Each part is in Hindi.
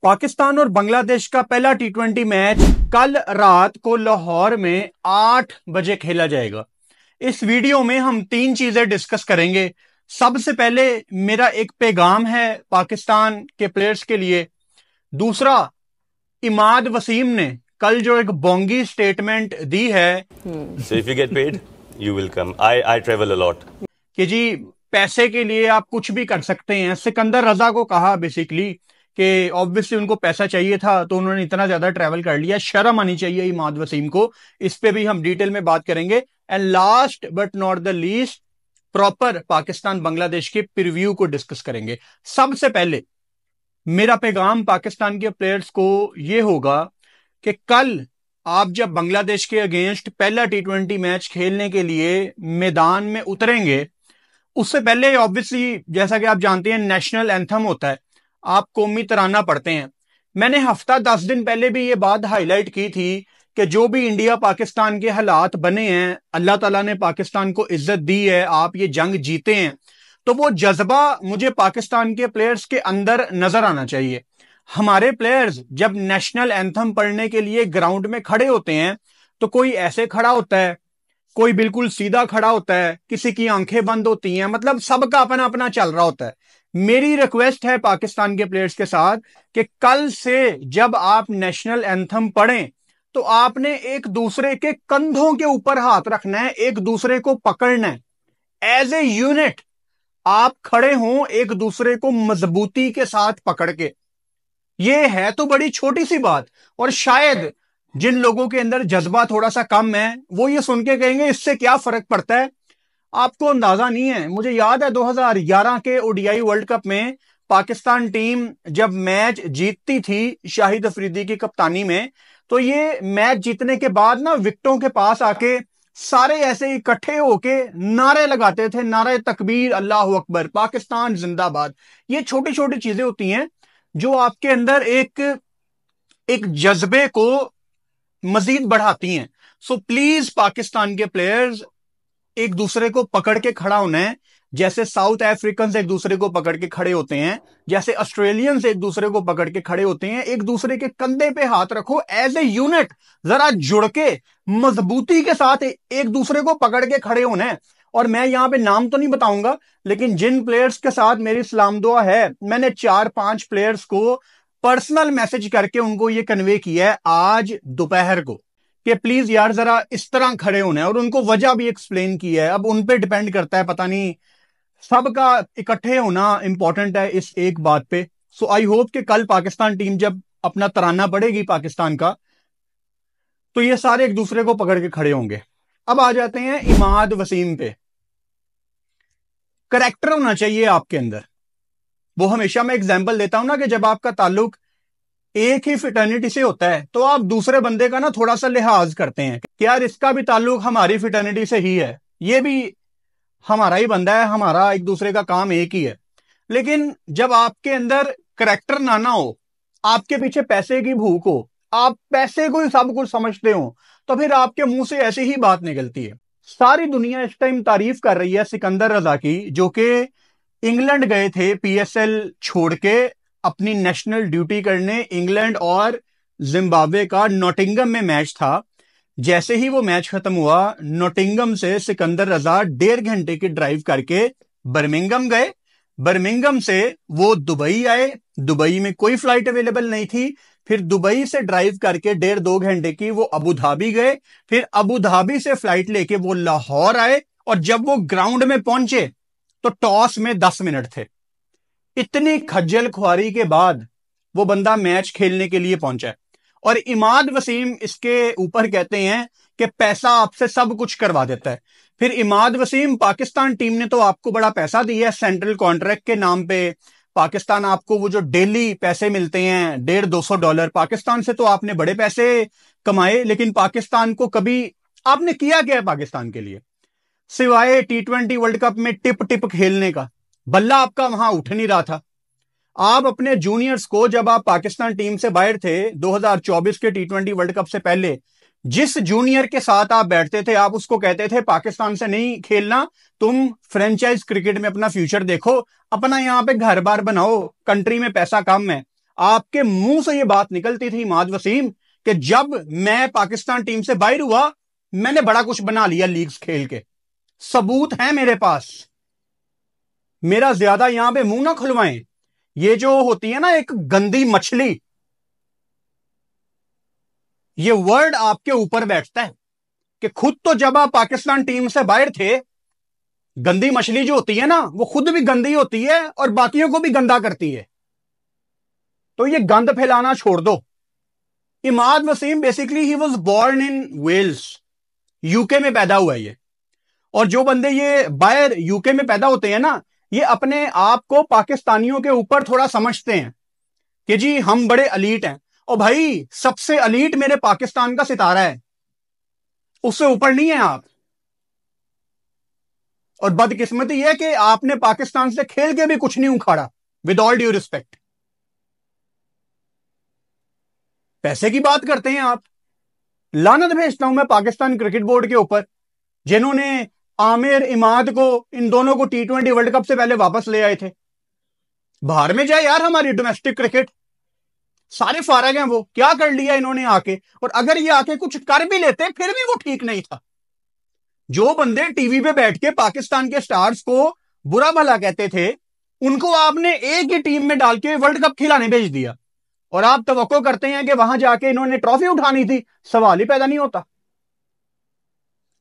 पाकिस्तान और बांग्लादेश का पहला टी20 मैच कल रात को लाहौर में 8 बजे खेला जाएगा। इस वीडियो में हम 3 चीजें डिस्कस करेंगे। सबसे पहले मेरा एक पैगाम है पाकिस्तान के प्लेयर्स के लिए। दूसरा, इमाद वसीम ने कल जो एक बोंगी स्टेटमेंट दी है, So if you get paid, you will come. I travel a lot. कि जी पैसे के लिए आप कुछ भी कर सकते हैं। सिकंदर रजा को कहा बेसिकली कि ऑब्वियसली उनको पैसा चाहिए था तो उन्होंने इतना ज्यादा ट्रैवल कर लिया। शर्म आनी चाहिए इमाद वसीम को। इस पे भी हम डिटेल में बात करेंगे। And last but not the least, proper Pakistan Bangladesh के प्रीव्यू को डिस्कस करेंगे। सबसे पहले मेरा पैगाम पाकिस्तान के प्लेयर्स को यह होगा कि कल आप जब बांग्लादेश के अगेंस्ट पहला टी20 मैच खेलने के लिए मैदान में उतरेंगे, उससे पहले ऑब्वियसली जैसा कि आप जानते हैं नेशनल एंथम होता है, आप कौमी तराना पढ़ते हैं। मैंने हफ्ता 10 दिन पहले भी ये बात हाईलाइट की थी कि जो भी इंडिया पाकिस्तान के हालात बने हैं, अल्लाह ताला ने पाकिस्तान को इज्जत दी है, आप ये जंग जीते हैं, तो वो जज्बा मुझे पाकिस्तान के प्लेयर्स के अंदर नजर आना चाहिए। हमारे प्लेयर्स जब नेशनल एंथम पढ़ने के लिए ग्राउंड में खड़े होते हैं तो कोई ऐसे खड़ा होता है, कोई बिल्कुल सीधा खड़ा होता है, किसी की आंखें बंद होती हैं, मतलब सबका अपना अपना चल रहा होता है। मेरी रिक्वेस्ट है पाकिस्तान के प्लेयर्स के साथ कि कल से जब आप नेशनल एंथम पढ़ें तो आपने एक दूसरे के कंधों के ऊपर हाथ रखना है, एक दूसरे को पकड़ना है। एज ए यूनिट आप खड़े हों एक दूसरे को मजबूती के साथ पकड़ के। ये है तो बड़ी छोटी सी बात, और शायद जिन लोगों के अंदर जज्बा थोड़ा सा कम है वो ये सुन के कहेंगे इससे क्या फर्क पड़ता है। आपको अंदाजा नहीं है, मुझे याद है 2011 के ओडीआई वर्ल्ड कप में पाकिस्तान टीम जब मैच जीतती थी शाहिद अफरीदी की कप्तानी में, तो ये मैच जीतने के बाद ना विकेटों के पास आके सारे ऐसे इकट्ठे होके नारे लगाते थे, नारे तकबीर, अल्लाह अकबर, पाकिस्तान जिंदाबाद। ये छोटी छोटी चीजें होती हैं जो आपके अंदर एक जज्बे को मजीद बढ़ाती हैं। सो प्लीज पाकिस्तान के प्लेयर्स एक दूसरे को पकड़ के खड़ा होना है, जैसे साउथ अफ्रीकन एक दूसरे को पकड़ के खड़े होते हैं, जैसे ऑस्ट्रेलियंस एक दूसरे को पकड़ के खड़े होते हैं। एक दूसरे के कंधे पे हाथ रखो, एज ए यूनिट जरा जुड़ के मजबूती के साथ एक दूसरे को पकड़ के खड़े होना है। और मैं यहां पे नाम तो नहीं बताऊंगा, लेकिन जिन प्लेयर्स के साथ मेरी सलाम दुआ है, मैंने 4-5 प्लेयर्स को पर्सनल मैसेज करके उनको ये कन्वे किया है आज दोपहर को कि प्लीज यार जरा इस तरह खड़े होना है, और उनको वजह भी एक्सप्लेन की है। अब उन पे डिपेंड करता है, पता नहीं, सबका इकट्ठे होना इंपॉर्टेंट है इस एक बात पे। सो आई होप कि कल पाकिस्तान टीम जब अपना तराना पड़ेगी पाकिस्तान का, तो ये सारे एक दूसरे को पकड़ के खड़े होंगे। अब आ जाते हैं इमाद वसीम पे। करेक्टर होना चाहिए आपके अंदर। वो हमेशा मैं एग्जाम्पल देता हूं ना कि जब आपका ताल्लुक एक ही फिटर्निटी से होता है तो आप दूसरे बंदे का ना थोड़ा सा लिहाज करते हैं कि यार इसका भी ताल्लुक हमारी फिटर्निटी से ही है, ये भी हमारा ही बंदा है, हमारा एक दूसरे का काम एक ही है। लेकिन जब आपके अंदर करेक्टर ना हो, आपके पीछे पैसे की भूख हो, आप पैसे को ही सब कुछ समझते हो, तो फिर आपके मुंह से ऐसी ही बात निकलती है। सारी दुनिया इस टाइम तारीफ कर रही है सिकंदर रजा की, जो कि इंग्लैंड गए थे पीएसएल छोड़ के अपनी नेशनल ड्यूटी करने। इंग्लैंड और जिम्बाब्वे का नॉटिंगम में मैच था। जैसे ही वो मैच खत्म हुआ, नॉटिंगम से सिकंदर रजा 1.5 घंटे की ड्राइव करके बर्मिंगम गए। बर्मिंगम से वो दुबई आए, दुबई में कोई फ्लाइट अवेलेबल नहीं थी। फिर दुबई से ड्राइव करके 1.5-2 घंटे की वो अबू धाबी गए। फिर अबू धाबी से फ्लाइट लेके वो लाहौर आए, और जब वो ग्राउंड में पहुंचे तो टॉस में 10 मिनट थे। इतनी खज्जल खुआरी के बाद वो बंदा मैच खेलने के लिए पहुंचा है। और इमाद वसीम इसके ऊपर कहते हैं कि पैसा आपसे सब कुछ करवा देता है। फिर इमाद वसीम, पाकिस्तान टीम ने तो आपको बड़ा पैसा दिया है सेंट्रल कॉन्ट्रैक्ट के नाम पे। पाकिस्तान आपको वो जो डेली पैसे मिलते हैं $150-200, पाकिस्तान से तो आपने बड़े पैसे कमाए, लेकिन पाकिस्तान को कभी आपने किया क्या है पाकिस्तान के लिए, सिवाय टी20 वर्ल्ड कप में टिप टिप खेलने का? बल्ला आपका वहां उठ नहीं रहा था। आप अपने जूनियर्स को, जब आप पाकिस्तान टीम से बाहर थे 2024 के टी20 वर्ल्ड कप से पहले, जिस जूनियर के साथ आप बैठते थे आप उसको कहते थे पाकिस्तान से नहीं खेलना, तुम फ्रेंचाइज क्रिकेट में अपना फ्यूचर देखो, अपना यहां पे घर बार बनाओ, कंट्री में पैसा कम है। आपके मुंह से ये बात निकलती थी इमाद वसीम कि जब मैं पाकिस्तान टीम से बाहर हुआ मैंने बड़ा कुछ बना लिया लीग्स खेल के। सबूत है मेरे पास, मेरा ज्यादा यहां पे मुंह ना खुलवाएं। ये जो होती है ना एक गंदी मछली, ये वर्ड आपके ऊपर बैठता है कि खुद तो जब आप पाकिस्तान टीम से बाहर थे, गंदी मछली जो होती है ना वो खुद भी गंदी होती है और बाकियों को भी गंदा करती है। तो ये गंद फैलाना छोड़ दो। इमाद वसीम बेसिकली ही was born in Wales, UK में पैदा हुआ है ये। और जो बंदे ये बाहर यूके में पैदा होते हैं ना, ये अपने आप को पाकिस्तानियों के ऊपर थोड़ा समझते हैं कि जी हम बड़े अलीट हैं। और भाई सबसे अलीट मेरे पाकिस्तान का सितारा है, उससे ऊपर नहीं है आप। और बदकिस्मती है कि आपने पाकिस्तान से खेल के भी कुछ नहीं उखाड़ा, विद ऑल ड्यू रिस्पेक्ट। पैसे की बात करते हैं आप। लानत भेजता हूं मैं पाकिस्तान क्रिकेट बोर्ड के ऊपर, जिन्होंने आमिर इमाद को, इन दोनों को T20 वर्ल्ड कप से पहले वापस ले आए थे। बाहर में जाए यार हमारी डोमेस्टिक क्रिकेट, सारे फारग हैं वो, क्या कर लिया इन्होंने आके। और अगर ये आके कुछ कर भी लेते फिर भी वो ठीक नहीं था। जो बंदे टीवी पे बैठ के पाकिस्तान के स्टार्स को बुरा भला कहते थे, उनको आपने एक ही टीम में डाल के वर्ल्ड कप खिलाने भेज दिया। और आप तवक्को करते हैं कि वहां जाके इन्होंने ट्रॉफी उठानी थी, सवाल ही पैदा नहीं होता।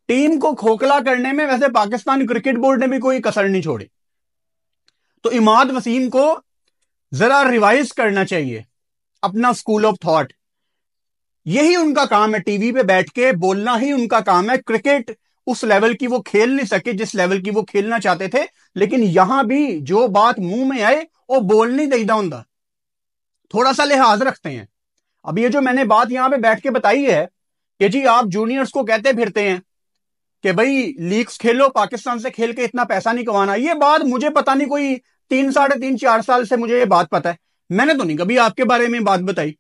टीम को खोखला करने में वैसे पाकिस्तान क्रिकेट बोर्ड ने भी कोई कसर नहीं छोड़ी। तो इमाद वसीम को जरा रिवाइज करना चाहिए अपना स्कूल ऑफ थॉट। यही उनका काम है, टीवी पे बैठ के बोलना ही उनका काम है। क्रिकेट उस लेवल की वो खेल नहीं सके जिस लेवल की वो खेलना चाहते थे, लेकिन यहां भी जो बात मुंह में आए वो बोल नहीं देता होता, थोड़ा सा लिहाज रखते हैं। अब ये जो मैंने बात यहां पे बैठ के बताई है कि जी आप जूनियर्स को कहते फिरते हैं कि भाई लीग्स खेलो, पाकिस्तान से खेल के इतना पैसा नहीं कमाना, ये बात मुझे पता नहीं, कोई 3, 3.5, 4 साल से मुझे ये बात पता है। मैंने तो नहीं कभी आपके बारे में बात बताई।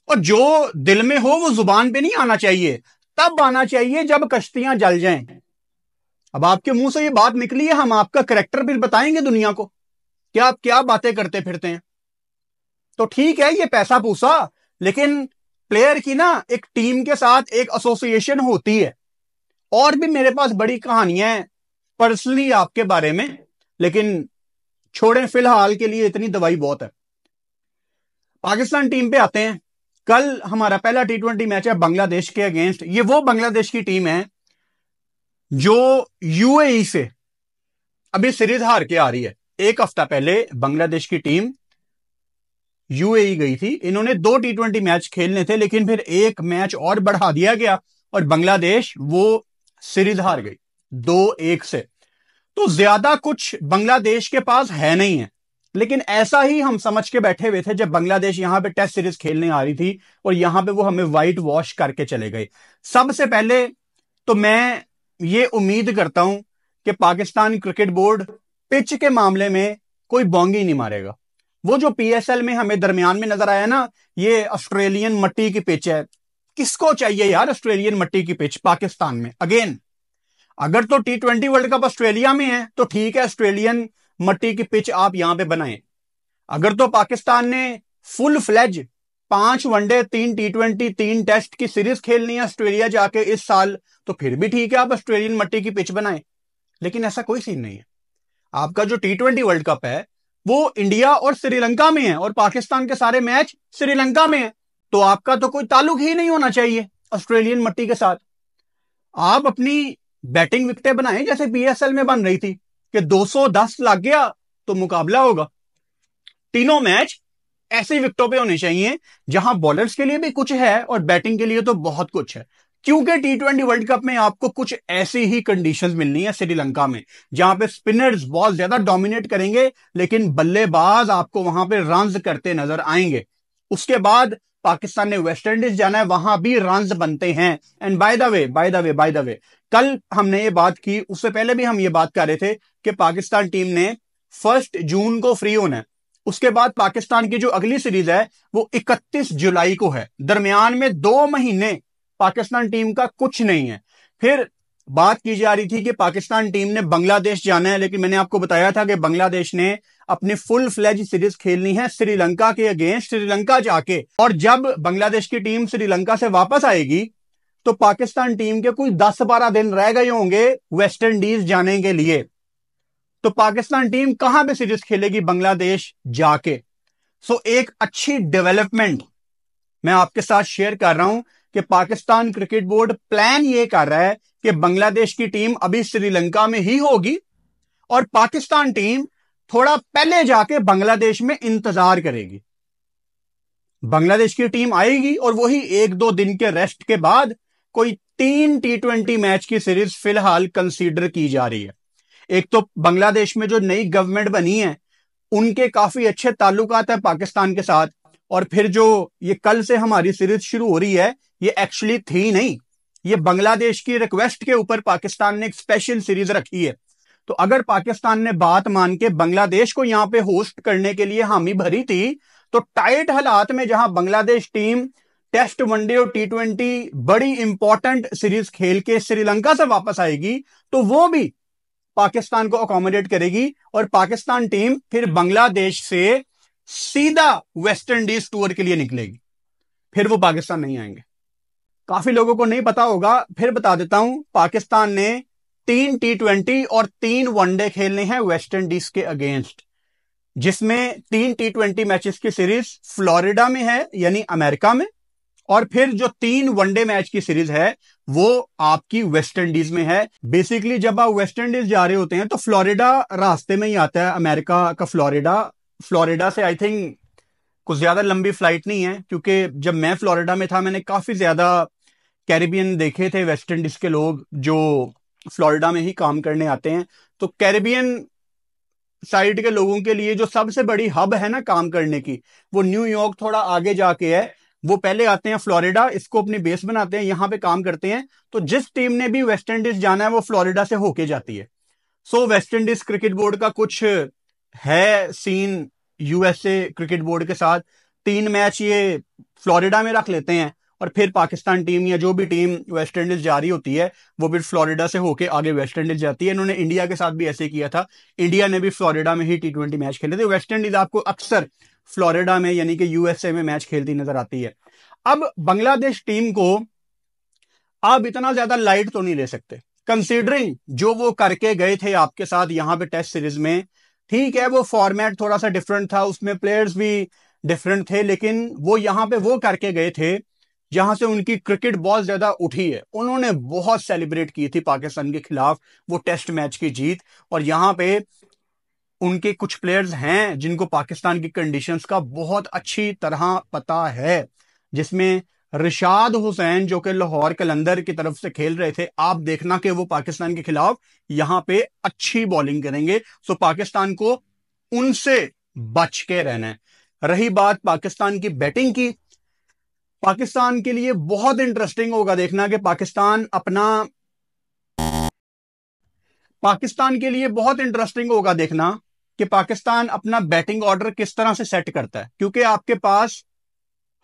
और जो दिल में हो वो जुबान पे नहीं आना चाहिए, तब आना चाहिए जब कश्तियां जल जाएं। अब आपके मुंह से ये बात निकली है, हम आपका करेक्टर भी बताएंगे दुनिया को कि आप क्या बातें करते फिरते हैं। तो ठीक है ये पैसा पूसा, लेकिन प्लेयर की ना एक टीम के साथ एक एसोसिएशन होती है। और भी मेरे पास बड़ी कहानियां हैं पर्सनली आपके बारे में, लेकिन छोड़ें, फिलहाल के लिए इतनी दवाई बहुत है। पाकिस्तान टीम पे आते हैं। कल हमारा पहला T20 मैच है बांग्लादेश के अगेंस्ट। ये वो बांग्लादेश की टीम है जो यूएई से अभी सीरीज हार के आ रही है। एक हफ्ता पहले बांग्लादेश की टीम यूएई गई थी, इन्होंने 2 T20 मैच खेलने थे, लेकिन फिर एक मैच और बढ़ा दिया गया और बांग्लादेश वो सीरीज हार गई 2-1 से। तो ज्यादा कुछ बांग्लादेश के पास है नहीं है, लेकिन ऐसा ही हम समझ के बैठे हुए थे जब बांग्लादेश यहां पे टेस्ट सीरीज खेलने आ रही थी और यहां पे वो हमें व्हाइट वॉश करके चले गए। सबसे पहले तो मैं ये उम्मीद करता हूं कि पाकिस्तान क्रिकेट बोर्ड पिच के मामले में कोई बोंगी नहीं मारेगा। वो जो PSL में हमें दरमियान में नजर आया ना, ये ऑस्ट्रेलियन मट्टी की पिच है। किसको चाहिए यार ऑस्ट्रेलियन मट्टी की पिच पाकिस्तान में? अगेन, अगर तो T20 वर्ल्ड कप ऑस्ट्रेलिया में है तो ठीक है, ऑस्ट्रेलियन मट्टी की पिच आप यहां पे बनाएं। अगर तो पाकिस्तान ने full fledge 5 one day, 3 T20, 3 test की सीरीज खेलनी है ऑस्ट्रेलिया जाके इस साल, तो फिर भी ठीक है, आप ऑस्ट्रेलियन मट्टी की पिच बनाएं। लेकिन ऐसा कोई सीन नहीं है। आपका जो T20 वर्ल्ड कप है वो इंडिया और श्रीलंका में है और पाकिस्तान के सारे मैच श्रीलंका में है, तो आपका तो कोई ताल्लुक ही नहीं होना चाहिए ऑस्ट्रेलियन मट्टी के साथ। आप अपनी बैटिंग विकेटें बनाएं जैसे PSL में बन रही थी कि 210 लग गया तो मुकाबला होगा। तीनों मैच ऐसी विकेटों पे होने चाहिए जहां बॉलर्स के लिए भी कुछ है और बैटिंग के लिए तो बहुत कुछ है। क्योंकि T20 वर्ल्ड कप में आपको कुछ ऐसी ही कंडीशंस मिलनी है श्रीलंका में, जहां पे स्पिनर्स बहुत ज्यादा डोमिनेट करेंगे लेकिन बल्लेबाज आपको वहां पे रन्स करते नजर आएंगे। उसके बाद पाकिस्तान ने वेस्ट इंडीज जाना है, वहां भी रन्स बनते हैं। एंड बाय द वे कल हमने ये बात की, उससे पहले भी हम ये बात कर रहे थे कि पाकिस्तान टीम ने 1 जून को फ्री होना है। उसके बाद पाकिस्तान की जो अगली सीरीज है वो 31 जुलाई को है। दरमियान में 2 महीने पाकिस्तान टीम का कुछ नहीं है। फिर बात की जा रही थी कि पाकिस्तान टीम ने बांग्लादेश जाना है, लेकिन मैंने आपको बताया था कि बांग्लादेश ने अपनी फुल फ्लेज सीरीज खेलनी है श्रीलंका के अगेंस्ट, श्रीलंका जाके। और जब बांग्लादेश की टीम श्रीलंका से वापस आएगी तो पाकिस्तान टीम के कुछ 10-12 दिन रह गए होंगे वेस्ट इंडीज जाने के लिए। तो पाकिस्तान टीम कहां पे सीरीज खेलेगी? बांग्लादेश जाके। सो एक अच्छी डेवलपमेंट मैं आपके साथ शेयर कर रहा हूं कि पाकिस्तान क्रिकेट बोर्ड प्लान ये कर रहा है कि बांग्लादेश की टीम अभी श्रीलंका में ही होगी और पाकिस्तान टीम थोड़ा पहले जाके बांग्लादेश में इंतजार करेगी। बांग्लादेश की टीम आएगी और वही 1-2 दिन के रेस्ट के बाद कोई 3 T20 मैच की सीरीज फिलहाल कंसीडर की जा रही है। एक तो बांग्लादेश में जो नई गवर्नमेंट बनी है उनके काफी अच्छे ताल्लुकात है पाकिस्तान के साथ, और फिर जो ये कल से हमारी सीरीज शुरू हो रही है ये एक्चुअली थी नहीं, ये बांग्लादेश की रिक्वेस्ट के ऊपर पाकिस्तान ने एक स्पेशल सीरीज रखी है। तो अगर पाकिस्तान ने बात मान के बांग्लादेश को यहां पे होस्ट करने के लिए हामी भरी थी, तो टाइट हालात में जहां बांग्लादेश टीम टेस्ट, वनडे और T20 बड़ी इंपॉर्टेंट सीरीज खेल के श्रीलंका से वापस आएगी तो वो भी पाकिस्तान को अकोमोडेट करेगी और पाकिस्तान टीम फिर बांग्लादेश से सीधा वेस्ट इंडीज टूर के लिए निकलेगी, फिर वो पाकिस्तान नहीं आएंगे। काफी लोगों को नहीं पता होगा, फिर बता देता हूं। पाकिस्तान ने 3 T20 और 3 वनडे खेलने हैं वेस्ट इंडीज के अगेंस्ट, जिसमें 3 T20 मैचेस की सीरीज फ्लोरिडा में है यानी अमेरिका में, और फिर जो 3 वनडे मैच की सीरीज है वो आपकी वेस्ट इंडीज में है। बेसिकली जब आप वेस्ट इंडीज जा रहे होते हैं तो फ्लोरिडा रास्ते में ही आता है, अमेरिका का फ्लोरिडा से आई थिंक कुछ ज्यादा लंबी फ्लाइट नहीं है, क्योंकि जब मैं फ्लोरिडा में था मैंने काफी ज्यादा कैरिबियन देखे थे, वेस्ट इंडीज के लोग जो फ्लोरिडा में ही काम करने आते हैं। तो कैरिबियन साइड के लोगों के लिए जो सबसे बड़ी हब है ना काम करने की, वो न्यूयॉर्क थोड़ा आगे जाके है। वो पहले आते हैं फ्लोरिडा, इसको अपनी बेस बनाते हैं, यहां पे काम करते हैं। तो जिस टीम ने भी वेस्ट इंडीज जाना है वो फ्लोरिडा से होके जाती है। सो वेस्ट इंडीज क्रिकेट बोर्ड का कुछ है सीन यूएसए क्रिकेट बोर्ड के साथ, 3 मैच ये फ्लोरिडा में रख लेते हैं और फिर पाकिस्तान टीम या जो भी टीम वेस्ट इंडीज जा रही होती है वो फिर फ्लोरिडा से होके आगे वेस्ट इंडीज जाती है। इन्होंने इंडिया के साथ भी ऐसे किया था, इंडिया ने भी फ्लोरिडा में ही T20 मैच खेले थे। वेस्ट इंडीज आपको अक्सर फ्लोरिडा में यानी कि यूएसए में मैच खेलती नजर आती है। अब बांग्लादेश टीम को आप इतना ज्यादा लाइट तो नहीं ले सकते, कंसीडरिंग जो वो करके गए थे आपके साथ यहां पे टेस्ट सीरीज में। ठीक है, वो फॉर्मेट थोड़ा सा डिफरेंट था, उसमें प्लेयर्स भी डिफरेंट थे, लेकिन वो यहां पे वो करके गए थे जहां से उनकी क्रिकेट बहुत ज्यादा उठी है। उन्होंने बहुत सेलिब्रेट की थी पाकिस्तान के खिलाफ वो टेस्ट मैच की जीत, और यहां पे उनके कुछ प्लेयर्स हैं जिनको पाकिस्तान की कंडीशंस का बहुत अच्छी तरह पता है, जिसमें रिशाद हुसैन जो कि लाहौर कलंदर की तरफ से खेल रहे थे। आप देखना कि वो पाकिस्तान के खिलाफ यहां पे अच्छी बॉलिंग करेंगे। सो पाकिस्तान को उनसे बच के रहना है। रही बात पाकिस्तान की बैटिंग की, पाकिस्तान के लिए बहुत इंटरेस्टिंग होगा देखना कि पाकिस्तान अपना बैटिंग ऑर्डर किस तरह से सेट करता है, क्योंकि आपके पास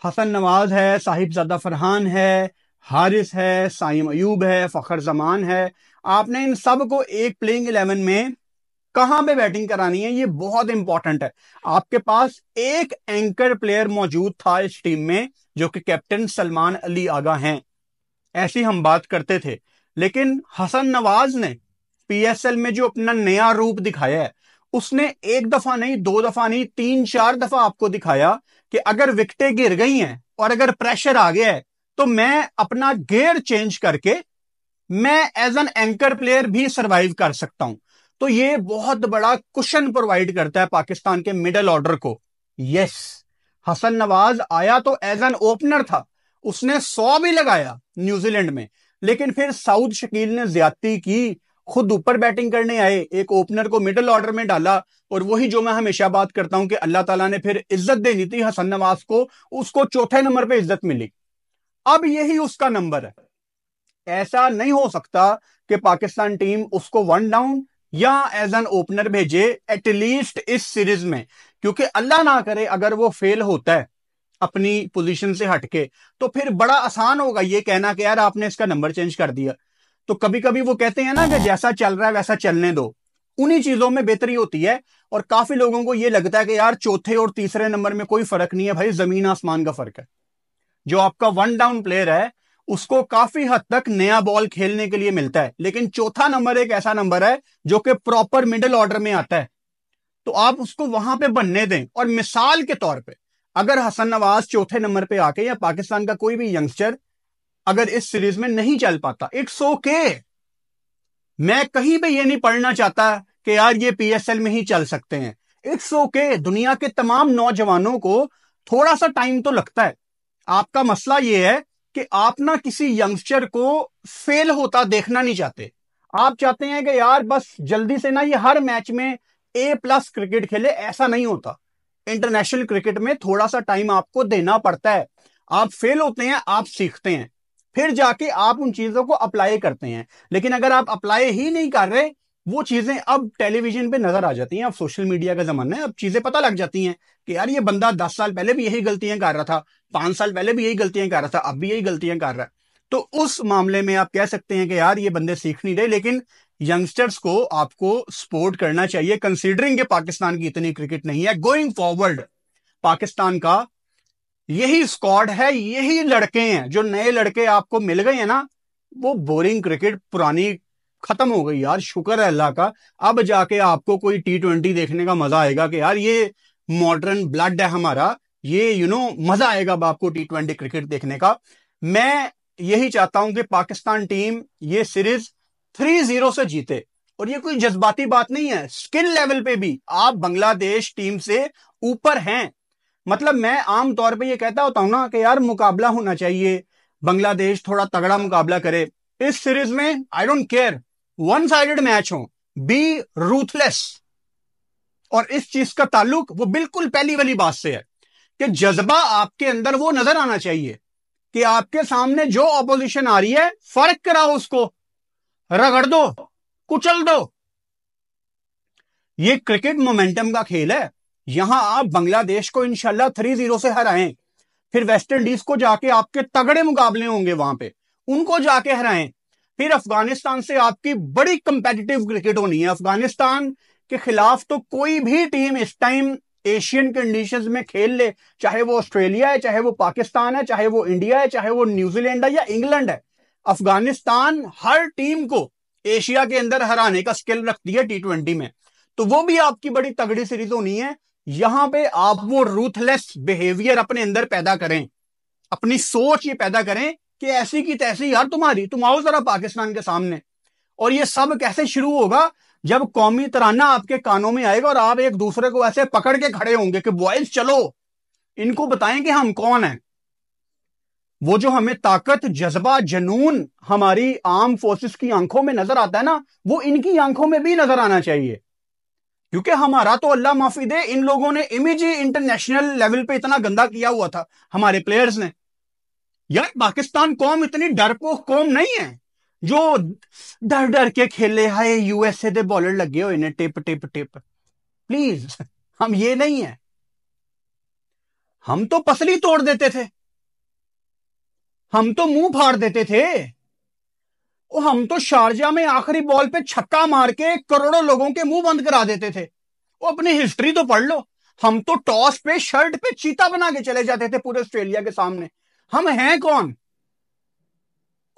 हसन नवाज है, साहिबजादा फरहान है, हारिस है, साइम अयूब है, फखर जमान है। आपने इन सब को एक प्लेइंग 11 में कहां पे बैटिंग करानी है ये बहुत इंपॉर्टेंट है। आपके पास एक एंकर प्लेयर मौजूद था इस टीम में जो कि कैप्टन सलमान अली आगा हैं, ऐसी हम बात करते थे। लेकिन हसन नवाज ने PSL में जो अपना नया रूप दिखाया है, उसने 1 दफा नहीं, 2 दफा नहीं, 3-4 दफा आपको दिखाया कि अगर विकेटें गिर गई हैं और अगर प्रेशर आ गया है तो मैं अपना गियर चेंज करके मैं एज एन एंकर प्लेयर भी सरवाइव कर सकता हूं। तो ये बहुत बड़ा कुशन प्रोवाइड करता है पाकिस्तान के मिडिल ऑर्डर को। यस, हसन नवाज आया तो एज एन ओपनर था, उसने 100 भी लगाया न्यूजीलैंड में, लेकिन फिर साउद शकील ने ज्यादती की, खुद ऊपर बैटिंग करने आए, एक ओपनर को मिडिल ऑर्डर में डाला, और वही जो मैं हमेशा बात करता हूं कि अल्लाह ताला ने फिर इज्जत देनी थी हसन नवाज को, उसको चौथे नंबर पे इज्जत मिली। अब यही उसका नंबर है। ऐसा नहीं हो सकता कि पाकिस्तान टीम उसको 1 डाउन या एज एन ओपनर भेजे एटलीस्ट इस सीरीज में, क्योंकि अल्लाह ना करे अगर वो फेल होता है अपनी पोजीशन से हटके तो फिर बड़ा आसान होगा ये कहना कि यार आपने इसका नंबर चेंज कर दिया। तो कभी कभी वो कहते हैं ना कि जैसा चल रहा है वैसा चलने दो, उन्हीं चीजों में बेहतरी होती है। और काफी लोगों को ये लगता है कि यार चौथे और तीसरे नंबर में कोई फर्क नहीं है, भाई जमीन आसमान का फर्क है। जो आपका वन डाउन प्लेयर है उसको काफी हद तक नया बॉल खेलने के लिए मिलता है, लेकिन चौथा नंबर एक ऐसा नंबर है जो कि प्रॉपर मिडिल ऑर्डर में आता है, तो आप उसको वहां पे बनने दें। और मिसाल के तौर पे अगर हसन नवाज चौथे नंबर पे आके, या पाकिस्तान का कोई भी यंगस्टर अगर इस सीरीज में नहीं चल पाता, इट्स ओके। मैं कहीं पे ये नहीं पढ़ना चाहता कि यार ये पीएसएल में ही चल सकते हैं, इट्स ओके। दुनिया के तमाम नौजवानों को थोड़ा सा टाइम तो लगता है। आपका मसला ये है कि आप ना किसी यंगस्टर को फेल होता देखना नहीं चाहते। आप चाहते हैं कि यार बस जल्दी से ना ये हर मैच में A+ क्रिकेट खेले, ऐसा नहीं होता। इंटरनेशनल क्रिकेट में थोड़ा सा टाइम आपको देना पड़ता है। आप फेल होते हैं, आप सीखते हैं, फिर जाके आप उन चीजों को अप्लाई करते हैं। लेकिन अगर आप अप्लाई ही नहीं कर रहे, वो चीजें अब टेलीविजन पे नजर आ जाती हैं। अब सोशल मीडिया का जमाना है, अब चीजें पता लग जाती हैं कि यार ये बंदा 10 साल पहले भी यही गलतियां कर रहा था, 5 साल पहले भी यही गलतियां कर रहा था, अब भी यही गलतियां कर रहा है। तो उस मामले में आप कह सकते हैं कि यार ये बंदे सीख नहीं रहे। लेकिन यंगस्टर्स को आपको सपोर्ट करना चाहिए, कंसीडरिंग के पाकिस्तान की इतनी क्रिकेट नहीं है। गोइंग फॉरवर्ड पाकिस्तान का यही स्क्वाड है, यही लड़के हैं। जो नए लड़के आपको मिल गए हैं ना, वो बोरिंग क्रिकेट पुरानी खत्म हो गई यार, शुक्र है अल्लाह का। अब जाके आपको कोई T20 देखने का मजा आएगा कि यार ये मॉडर्न ब्लड है हमारा, ये मजा आएगा अब आपको T20 क्रिकेट देखने का। मैं यही चाहता हूं कि पाकिस्तान टीम ये सीरीज 3-0 से जीते। और ये कोई जज्बाती बात नहीं है, स्किल लेवल पे भी आप बांग्लादेश टीम से ऊपर हैं। मतलब मैं आम तौर पे ये कहता होता हूं ना कि यार मुकाबला होना चाहिए, बांग्लादेश थोड़ा तगड़ा मुकाबला करे। इस सीरीज में I don't care, one sided match हो, बी रूथलेस। और इस चीज का ताल्लुक वो बिल्कुल पहली वाली बात से है कि जज्बा आपके अंदर वो नजर आना चाहिए कि आपके सामने जो ऑपोजिशन आ रही है, फर्क कराओ, उसको रगड़ दो, कुचल दो। ये क्रिकेट मोमेंटम का खेल है। यहां आप बांग्लादेश को इंशाल्लाह 3-0 से हराएं, फिर वेस्ट इंडीज को जाके आपके तगड़े मुकाबले होंगे वहां पे, उनको जाके हराएं। फिर अफगानिस्तान से आपकी बड़ी कंपेटिटिव क्रिकेट होनी है। अफगानिस्तान के खिलाफ तो कोई भी टीम इस टाइम एशियन कंडीशंस में खेल ले, चाहे वो ऑस्ट्रेलिया है, चाहे वो पाकिस्तान है, चाहे वो इंडिया है, चाहे वो न्यूजीलैंड है या इंग्लैंड है, अफगानिस्तान हर टीम को एशिया के अंदर हराने का स्किल रखती है T20 में। तो वो भी आपकी बड़ी तगड़ी सीरीज होनी है। यहां पे आप वो रूथलेस बिहेवियर अपने अंदर पैदा करें, अपनी सोच ये पैदा करें कि ऐसी की तैसी यार तुम आओ जरा पाकिस्तान के सामने। और ये सब कैसे शुरू होगा, जब कौमी तराना आपके कानों में आएगा और आप एक दूसरे को ऐसे पकड़ के खड़े होंगे कि बॉयज चलो, इनको बताएं कि हम कौन हैं। वो जो हमें ताकत, जज्बा, जुनून हमारी आर्म फोर्सेस की आंखों में नजर आता है ना, वो इनकी आंखों में भी नजर आना चाहिए। क्योंकि हमारा तो अल्लाह माफी दे, इन लोगों ने इमेज ही इंटरनेशनल लेवल पे इतना गंदा किया हुआ था हमारे प्लेयर्स ने। यार पाकिस्तान कौम इतनी डरपोक कौम नहीं है जो डर डर के खेले, हाय USA दे बॉलर लगे हुए ने टिप टिप टिप। प्लीज, हम ये नहीं है। हम तो पसली तोड़ देते थे, हम तो मुंह फाड़ देते थे, और हम तो शारजा में आखिरी बॉल पे छक्का मार के करोड़ों लोगों के मुंह बंद करा देते थे। वो अपनी हिस्ट्री तो पढ़ लो। हम तो टॉस पे शर्ट पे चीता बना के चले जाते थे पूरे ऑस्ट्रेलिया के सामने। हम हैं कौन?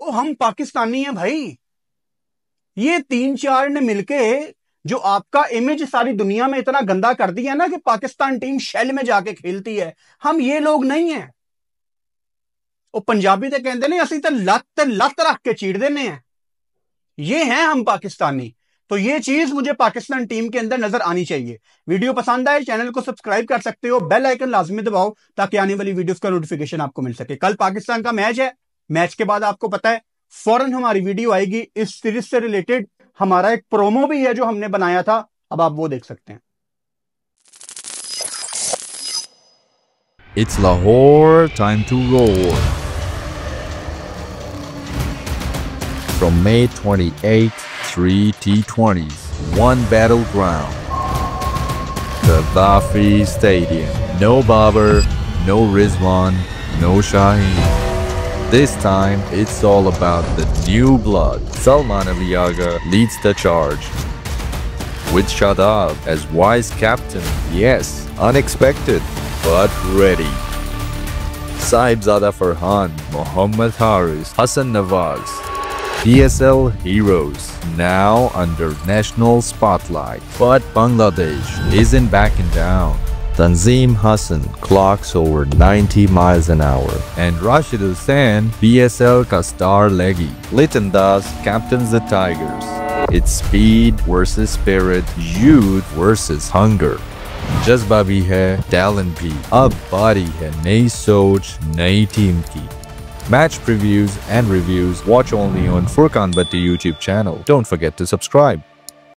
ओ हम पाकिस्तानी हैं भाई। ये 3-4 ने मिलके जो आपका इमेज सारी दुनिया में इतना गंदा कर दिया ना कि पाकिस्तान टीम शेल में जाके खेलती है, हम ये लोग नहीं है। ਉਹ पंजाबी तो कहते हैं असं तो लत रख के चीड़ देने हैं। ये हैं हम पाकिस्तानी। तो ये चीज मुझे पाकिस्तान टीम के अंदर नजर आनी चाहिए। वीडियो पसंद आए चैनल को सब्सक्राइब कर सकते हो, बेल आइकन लाजमी दबाओ ताकि आने वाली वीडियोस का नोटिफिकेशन आपको मिल सके। कल पाकिस्तान का मैच है, मैच के बाद आपको पता है फौरन हमारी वीडियो आएगी इस सीरीज से रिलेटेड। हमारा एक प्रोमो भी है जो हमने बनाया था, अब आप वो देख सकते हैं। It's Lahore, time to roar. From May 28th, 3 T20s, 1 battleground. Gaddafi Stadium. No Babar, no Rizwan, no Shaheen. This time, it's all about the new blood. Salman Ali Aga leads the charge, with Shadab as vice captain. Yes, unexpected, but ready. Sahibzada Farhan, Mohammad Haris, Hassan Nawaz, PSL heroes, now under national spotlight. But Bangladesh isn't backing down. Tanzim Hassan clocks over 90 miles an hour. And Rashid Hussain, PSL ka star leggy. Litan Das captains the Tigers. It's speed versus spirit, youth versus hunger. जज्बा भी है, talent भी. अब बारी है नई सोच, नई team की. Match previews and reviews watch only on Furkan Bhatti YouTube channel. Don't forget to subscribe.